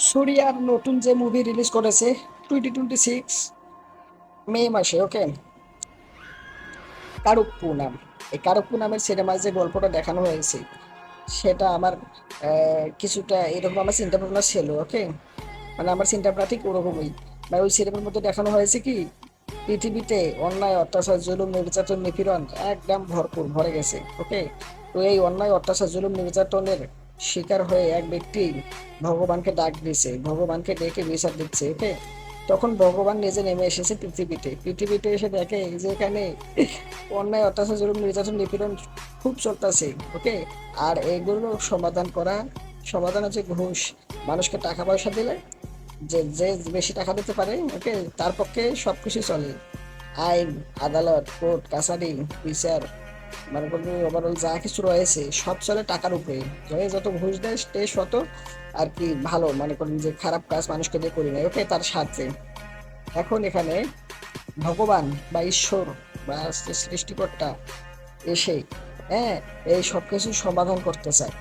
সুরিয়ার নতুন যে movie release করেছে 2026 মে মাসে, ওকে, কারুপ্পু নাম। এই কারুপ্পু নামের সিনেমায় যে গল্পটা দেখানো হয়েছে সেটা আমার কিছুটা এরকম আমার চিন্তা ভাবনা ছিল, ওকে। মানে আমার চিন্তা ভাবনা ঠিক ওরকমই। মানে ওই সিনেমার মধ্যে দেখানো হয়েছে কি, পৃথিবীতে অন্যায় অত্যাচার জুলুম নির্যাতন নিপীড়ন একদম ভরপুর ভরে গেছে, ওকে। তো এই অন্যায় অত্যাচার জুলুম নির্যাতনের শিকার হয়ে এক ব্যক্তি ভগবানকে ডাক দিয়েছে, ভগবানকে ডেকে বিচার দিচ্ছে, ওকে। তখন ভগবান নিজে নেমে এসেছে পৃথিবীতে, পৃথিবীতে এসে দেখে যে এখানে অন্যায় অত্যাচার জুলুম নির্যাতন নিপীড়ন খুব চলতেছে, ওকে। আর এগুলো সমাধান হচ্ছে ঘুষ। মানুষকে টাকা পয়সা দিলে যে যে বেশি টাকা দিতে পারে, ওকে, তার পক্ষে সবকিছু চলে। আইন, আদালত, কোর্ট কাছারি, বিচার, মানে ওভারঅল যা কিছু রয়েছে সব চলে টাকার উপরে। যত ঘুষ দেয় সে শত আর কি ভালো, মনে করেন যে খারাপ কাজ মানুষকে দিয়ে করি না, ওকে, তার সাথে। এখন এখানে ভগবান বা ঈশ্বর বা সৃষ্টিকর্তা এসে, হ্যাঁ, এই সব কিছু সমাধান করতে চায়।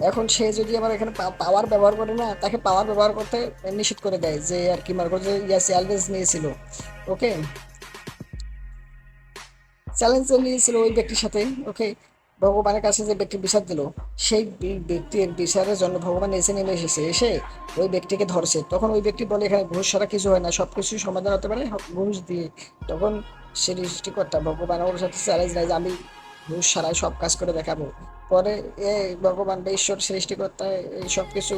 এখন সে যদি আবার এখানে পাওয়ার ব্যবহার করে না, তাকে পাওয়ার ব্যবহার করতে নিষেধ করে দেয়, যে আর কি মনে করো যে চ্যালেঞ্জ নিয়েছিল, ওকে, চ্যালেঞ্জ নিয়েছিল ওই ব্যক্তির সাথে, ওকে। ভগবানের কাছে যে ব্যক্তি বিচার দিল, সেই ব্যক্তির বিচারের জন্য ভগবান এসে নেমে এসেছে, এসে ওই ব্যক্তিকে ধরছে। তখন ওই ব্যক্তি বলে এখানে ঘুষ ছাড়া কিছু হয় না, সব কিছুই সমাধান হতে পারে ঘুষ দিয়ে। তখন সৃষ্টিকর্তা ভগবান ওর সাথে চ্যালেঞ্জ নেয় যে আমি ঘুষ ছাড়াই সব কাজ করে দেখাবো। পরে এ ভগবান বা ঈশ্বর সৃষ্টিকর্তা এই সব কিছু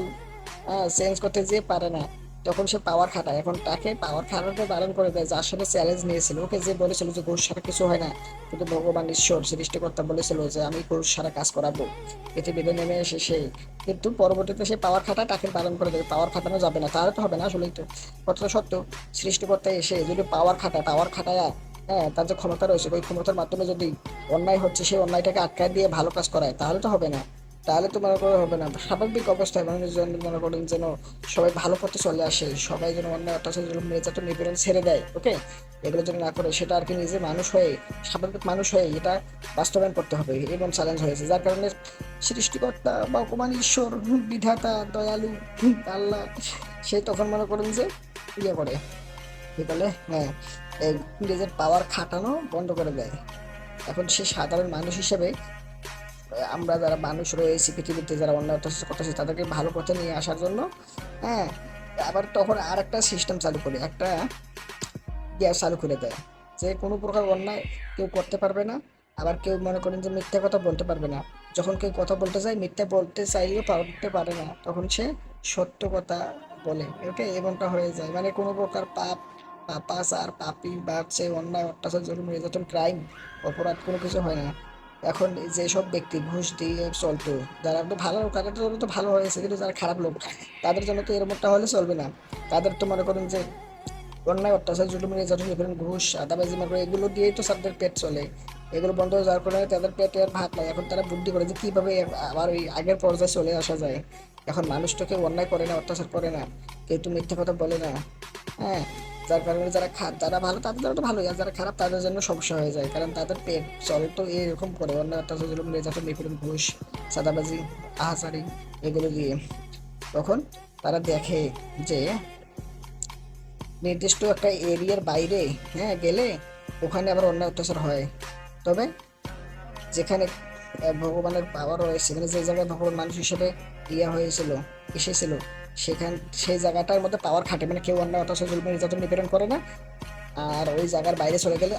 চেঞ্জ করতে যেয়ে পারে না। তখন সে পাওয়ার খাটায়, এখন তাকে পাওয়ার খাটাতে বারণ করে দেয় যার সাথে চ্যালেঞ্জ নিয়েছিল, ওকে, যে বলেছিল যে ঘুষ ছাড়া কিছু হয় না। কিন্তু ভগবান ঈশ্বর সৃষ্টিকর্তা বলেছিল যে আমি ঘুষ ছাড়া কাজ করাবো। পৃথিবীতে নেমে এসে সে কিন্তু পরবর্তীতে সে পাওয়ার খাটায়, তাকে বারণ করে দেবে পাওয়ার খাটানো যাবে না, তাহলে তো হবে না আসলেই তো। কতটা সত্য, সৃষ্টিকর্তা এসে যদি পাওয়ার খাটায়, হ্যাঁ, তার যে ক্ষমতা রয়েছে ওই ক্ষমতার মাধ্যমে যদি অন্যায় হচ্ছে সেই অন্যায়টাকে আটকায় দিয়ে ভালো কাজ করায়, তাহলে তো হবে না। তাহলে তো মনে করো হবে না। স্বাভাবিক অবস্থায় মানুষজন মনে করেন যেন সবাই ভালো পথে চলে আসে, সবাই যেন অন্যায় অত্যাচার জুলুম নির্যাতন নিপীড়ন ছেড়ে দেয়, ওকে। এগুলো যেন না করে, সেটা আর কি নিজে মানুষ হয়ে, স্বাভাবিক মানুষ হয়ে এটা বাস্তবায়ন করতে হবে, এবং চ্যালেঞ্জ হয়েছে। যার কারণে সৃষ্টিকর্তা ভগবান ঈশ্বর বিধাতা দয়ালু আল্লাহ সে তখন মনে করেন যে ইয়ে করে, কি বলে, হ্যাঁ, এই নিজের পাওয়ার খাটানো বন্ধ করে দেয়। এখন সে সাধারণ মানুষ হিসেবে আমরা যারা মানুষ রয়েছি পৃথিবীতে, যারা অন্যায় অত্যাচার করতেছে তাদেরকে ভালো পথে নিয়ে আসার জন্য, হ্যাঁ, আবার তখন আর একটা সিস্টেম চালু করে, একটা গ্যাস চালু করে দেয়, যে কোনো প্রকার অন্যায় কেউ করতে পারবে না। আবার কেউ মনে করেন যে মিথ্যা কথা বলতে পারবে না। যখন কেউ কথা বলতে চায়, মিথ্যা বলতে চাইলেও পারতে পারে না, তখন সে সত্য কথা বলে, ওকে। এমনটা হয়ে যায়, মানে কোনো প্রকার পাপাচার পাপী বা সে অন্যায় অত্যাচার জুলুম নির্যাতন ক্রাইম অপরাধ কোনো কিছু হয় না। এখন যেসব ব্যক্তি ঘুষ দিয়ে চলতো, যারা তো ভালো লোক তাদের জন্য তো ভালো হয়েছে, কিন্তু যারা খারাপ লোক তাদের জন্য তো এরকমটা হলে চলবে না। তাদের তো মনে করেন যে অন্যায় অত্যাচার জুলুম নির্যাতন নিপীড়ন ঘুষ আদাবাজি মার্কা এগুলো দিয়েই তো তাদের পেট চলে। এগুলো বন্ধ হয়ে যাওয়ার কারণে তাদের পেটে আর ভাত নাই। এখন তারা বুদ্ধি করে যে কিভাবে আবার ওই আগের পর্যায়ে চলে আসা যায়। এখন মানুষ তো কেউ অন্যায় করে না, অত্যাচার করে না, কেউ তো মিথ্যা কথা বলে না, হ্যাঁ। যার কারণে যারা ভালো তাদের জন্য তো ভালোই, আর যারা খারাপ তাদের জন্য সমস্যা হয়ে যায়, কারণ তাদের পেট চলে তো এরকম করে অন্যায় অত্যাচার জুলুম নির্যাতন নিপীড়ন ঘুষ সাদাবাজি আহাজারি এগুলো দিয়ে। তখন তারা দেখে যে নির্দিষ্ট একটা এরিয়ার বাইরে, হ্যাঁ, গেলে ওখানে আবার অন্যায় অত্যাচার হয়। তবে যেখানে ভগবানের পাওয়ার রয়েছে, মানে যে জায়গায় ভগবান মানুষ হিসেবে ইয়া হয়েছিল, এসেছিল, সেখান সেই জায়গাটার মধ্যে পাওয়ার খাটে, মানে কেউ অন্যায় অত্যাচার জুলুম নির্যাতন নিপীড়ন করে না। আর ওই জায়গার বাইরে চলে গেলে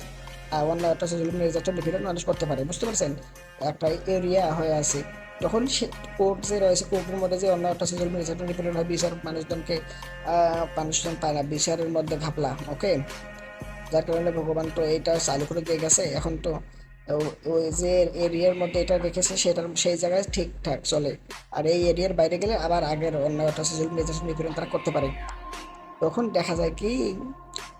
অন্যায় অত্যাচার জুলুম নির্যাতন নিপীড়ন মানুষ করতে পারে, বুঝতে পারছেন। একটা এরিয়া হয়ে আছে। তখন সে কোর্ট যে রয়েছে, কোর্টের মধ্যে যে অন্যায় অত্যাচার জুলুম নির্যাতন নিপীড়ন হয়, বিচার মানুষজনকে মানুষজন পায় না, বিচারের মধ্যে ঘাপলা, ওকে। যার কারণে ভগবান তো এইটা চালু করে দিয়ে গেছে। এখন তো ওই যে এরিয়ার মধ্যে এটা রেখেছে সেটার সেই জায়গায় ঠিকঠাক চলে। আর এই এরিয়ার বাইরে গেলে আবার আগের অন্যায় অত্যাচার জুলুম নির্যাতন নিপীড়ন তারা করতে পারে। তখন দেখা যায় কি,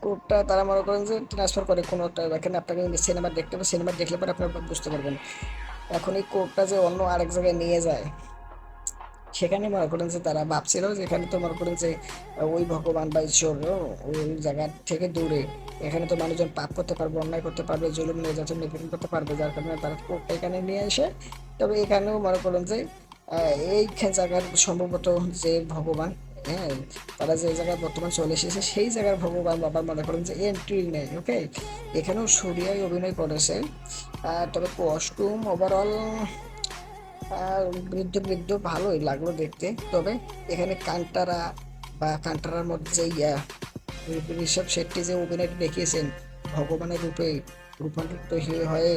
কোডটা তারা মনে করেন যে ট্রান্সফার করে কোনো একটা, এখানে আপনাকে সিনেমা দেখতে হবে, সিনেমা দেখলে পরে আপনারা বুঝতে পারবেন। এখন এই কোডটা যে অন্য আরেক জায়গায় নিয়ে যায়, সেখানে মনে করেন যে তারা ভাবছিল যে এখানে তো মনে করেন যে ওই ভগবান বা ঈশ্বর ওই জায়গা থেকে দূরে, এখানে তো মানুষজন পাপ করতে পারবে, অন্যায় করতে পারবে, জুলুম নির্যাতন নিপীড়ন করতে পারবে, যার কারণে তারা কোডটা এখানে নিয়ে আসে। তবে এখানেও মনে করেন যে এই জায়গার সম্ভবত যে ভগবান, হ্যাঁ, তারা যে জায়গায় বর্তমান চলে এসেছে সেই জায়গার ভগবান বাবা মনে করেন যে এন্ট্রি নেই। ওকে, এখানেও সূর্যাই অভিনয় করেছে। তবে কস্টিউম ওভারঅল বৃদ্ধ বৃদ্ধ ভালোই লাগলো দেখতে। তবে এখানে কান্তারা বা কান্তারার মধ্যে যে ঋষভ শেট্টি যে অভিনয়টা দেখিয়েছেন ভগবানের রূপে রূপান্তরিত হয়ে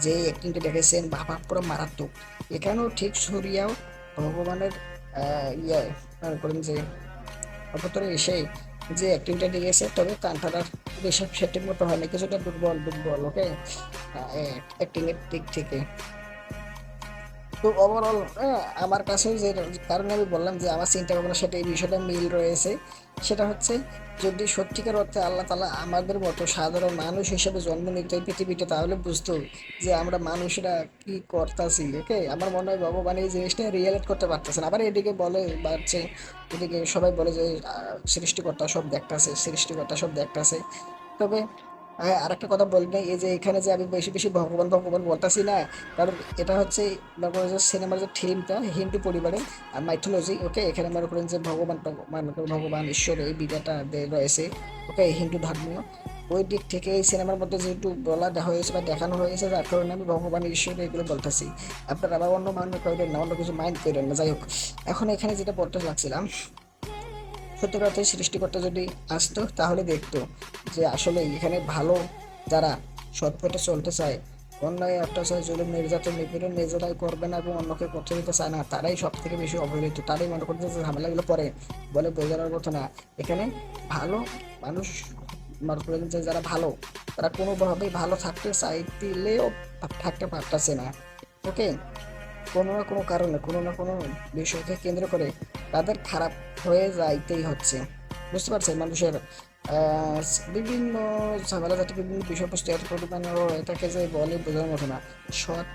যে অ্যাক্টিংটা দেখেছেন বাবা পুরো মারাত্মক। এখানেও ঠিক সূর্যাও ভগবানের মনে করেন যে অবতরে এসে যে অ্যাক্টিংটা দিয়েছে, তবে কান্তারার ঋষভ শেট্টির মতো হয়নি, কিছুটা দুর্বল দুর্বল। ওকে, অ্যাক্টিং এর দিক থেকে। তো ওভারঅল আমার কাছেও যে কারণে আমি বললাম যে আমার চিন্তা ভাবনার সাথে এই বিষয়টা মিল রয়েছে, সেটা হচ্ছে যদি সত্যিকার অর্থে আল্লাহ তাআলা আমাদের মতো সাধারণ মানুষ হিসেবে জন্ম নিত এই পৃথিবীতে, তাহলে বুঝতো যে আমরা মানুষরা কি করতেছি। ওকে, আমার মনে হয় ভগবান এই জিনিসটা রিয়েলাইজ করতে পারতেছেন। আবার এদিকে বলে বাড়ছে, এদিকে সবাই বলে যে সৃষ্টিকর্তা সব দেখতাছে। তবে হ্যাঁ, আরেকটা কথা বলি না, এই যে এখানে যে আমি বেশি বেশি ভগবান ভগবান বলতাছি না, কারণ এটা হচ্ছে মনে করেন যে সিনেমার যে থিমটা হিন্দু পরিবারের মাইথোলজি। ওকে, এখানে মনে করেন যে ভগবান মনে করেন ভগবান ঈশ্বর এই বিধাটা রয়েছে। ওকে, হিন্দু ধর্মীয় ওই দিক থেকে এই সিনেমার মধ্যে যেহেতু বলা দেখা হয়েছে বা দেখানো হয়েছে, যার কারণে আমি ভগবান ঈশ্বর এগুলো বলতেছি। আপনারা আবার অন্য মান্য করেন না, অন্য কিছু মাইন্ড করেন না। যাই হোক, এখন এখানে যেটা বলতে লাগছিলাম, সত্যি কথা সৃষ্টিকর্তা যদি আসতো তাহলে দেখতো যে আসলে এখানে ভালো যারা সৎ পথে চলতে চায়, অন্যায় অত্যাচার জুলুম নির্যাতন নিপীড়ন নিজেরাই করবে না এবং অন্যকে করতে দিতে চায় না, তারাই সব থেকে বেশি অবহেলিত, তারাই মনে করছে যে ঝামেলাগুলো পরে বলে বোঝানোর কথা না। এখানে ভালো মানুষ মনে করেন যে যারা ভালো, তারা কোনোভাবেই ভালো থাকতে চাইলেও থাকতে পারতেছে না। ওকে, কোনো না কোনো কারণে কোনো না কোনো বিষয়কে কেন্দ্র করে তাদের খারাপ হয়ে যাইতেই হচ্ছে। বুঝতে পারছেন, মানুষের আহ, বিভিন্ন ঝামেলা জাতীয় বিভিন্ন বিষয়বস্তু এত পরিমাণে এটাকে যে বলে বোঝানোর মতো না। সৎ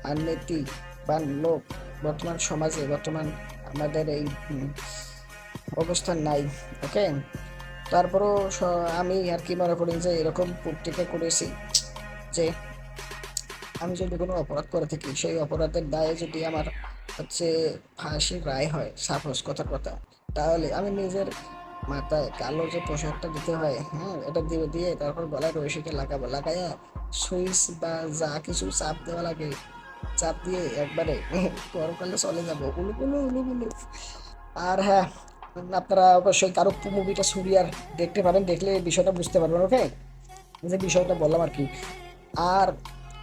আর নীতি বা লোক বর্তমান সমাজে বর্তমান আমাদের এই অবস্থান নাই। ওকে, তারপরও আমি আর কি মনে করি যে এরকম প্রতিজ্ঞা করেছি যে আমি যদি কোনো অপরাধ করে থাকি, সেই অপরাধের দায়ে যদি আমার হচ্ছে ফাঁসির রায় হয়, সাপোজ কথার কথা, তাহলে আমি নিজের মাথায় কালো যে পোশাকটা দিতে হয়, হ্যাঁ, এটা দিয়ে দিয়ে তারপর গলায় রশিটা লাগাবো, লাগাইয়া সুইচ বা যা কিছু চাপ দেওয়া লাগে চাপ দিয়ে একবারে পরকালে চলে যাবো উলুগুলু উলুগুলু। আর হ্যাঁ, আপনারা অবশ্যই কারো মুভিটা সুরিয়ার দেখতে পারেন, দেখলে এই বিষয়টা বুঝতে পারবেন। ওকে, যে বিষয়টা বললাম আর কি। আর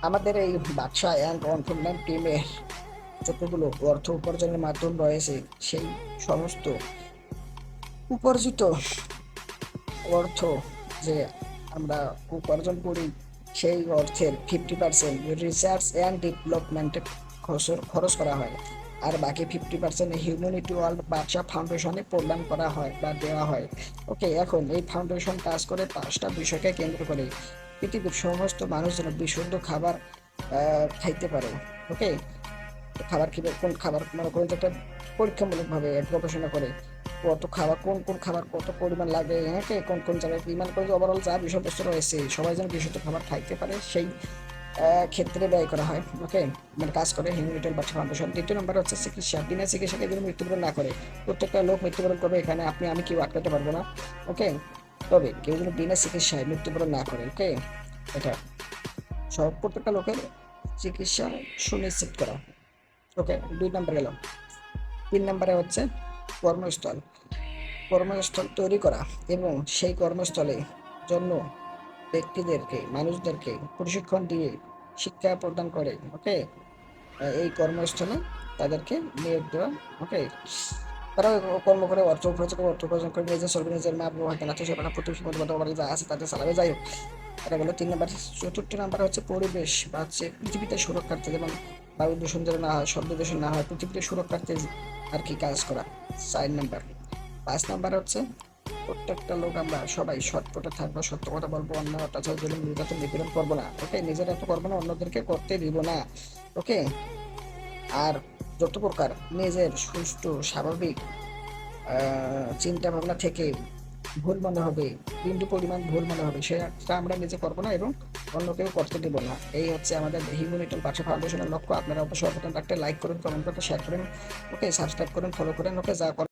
আমাদের এই বাদশা অ্যান্ড অনফুলম্যান টিমের যতগুলো অর্থ উপার্জনের মাধ্যম রয়েছে, সেই সমস্ত উপার্জিত অর্থ যে আমরা উপার্জন করি, সেই অর্থের 50% রিসার্চ অ্যান্ড ডেভেলপমেন্টে খরচ করা হয়, আর বাকি 50% হিউম্যানিটি ওয়ার্ল্ড বাদশা ফাউন্ডেশনে প্রদান করা হয় বা দেওয়া হয়। ওকে, এখন এই ফাউন্ডেশন কাজ করে 5টা বিষয়কে কেন্দ্র করে পৃথিবীর সমস্ত মানুষ যেন বিশুদ্ধ খাবার খাইতে পারে। ওকে, খাবার কিভাবে কোন খাবার মনে করেন যে একটা পরীক্ষামূলকভাবে গবেষণা করে কত খাবার কোন কোন খাবার কত পরিমাণ লাগে, হ্যাঁ, কোন কোন জায়গায় কি মনে করে যে ওভারঅল যা বিষয়বস্তু রয়েছে সবাই যেন বিশুদ্ধ খাবার খাইতে পারে, সেই ক্ষেত্রে ব্যয় করা হয়। ওকে, মানে কাজ করে হিউম্যানিটেল বাচ্চা ফাউন্ডেশন। দ্বিতীয় নম্বর হচ্ছে চিকিৎসা, বিনা চিকিৎসাকে যেন মৃত্যুবরণ না করে। প্রত্যেকটা লোক মৃত্যুবরণ করবে, এখানে আপনি আমি কেউ আটকাতে পারবো না। ওকে, তবে কেউ যেন বিনা চিকিৎসায় মৃত্যুবরণ না করে। ওকে, এটা সব প্রত্যেকটা লোকের চিকিৎসা সুনিশ্চিত করা। ওকে, 2 নম্বর গেল। 3 নম্বরে হচ্ছে কর্মস্থল, কর্মস্থল তৈরি করা এবং সেই কর্মস্থলে জন্য ব্যক্তিদেরকে মানুষদেরকে প্রশিক্ষণ দিয়ে শিক্ষা প্রদান করে। ওকে, এই কর্মস্থলে তাদেরকে নিয়োগ দেওয়া। ওকে, তারা কর্ম করে অর্থ উপার্জন করে নিজে চলবে, নিজের মা বাবা হয়তো নাচে সেবা প্রতিবেশী বন্ধু বান্ধব যা আছে তাদের চালাবে। যাই হোক, এটা গেলো 3 নম্বর। 4র্থ নম্বর হচ্ছে পরিবেশ বা হচ্ছে পৃথিবীতে সুরক্ষার্থে, যেমন বায়ু দূষণ যেন না হয়, শব্দ দূষণ না হয়, পৃথিবীতে সুরক্ষার্থে আর কি কাজ করা। 4 নম্বর। 5 নম্বর হচ্ছে প্রত্যেকটা লোক আমরা সবাই সৎ পথে থাকবো, সত্য কথা বলবো, অন্য অত্যাচার জন্য নির্যাতন নিপীড়ন করবো না। ওকে, নিজেরা তো করবো না, অন্যদেরকে করতে দিব না। ওকে, আর যত প্রকার নিজের সুষ্ঠু স্বাভাবিক চিন্তা ভাবনা থেকে ভুল মনে হবে, বিন্দু পরিমাণ ভুল মনে হবে, সেটা আমরা নিজে করবো না এবং অন্য কেউ করতে দেবো না। এই হচ্ছে আমাদের হিউম্যানিটি বাংলা ফাউন্ডেশনের লক্ষ্য। আপনারা অবশ্যই অবদান রাখতে লাইক করুন, কমেন্ট করতে, শেয়ার করেন, ওকে, সাবস্ক্রাইব করুন, ফলো করেন, ওকে, যা করেন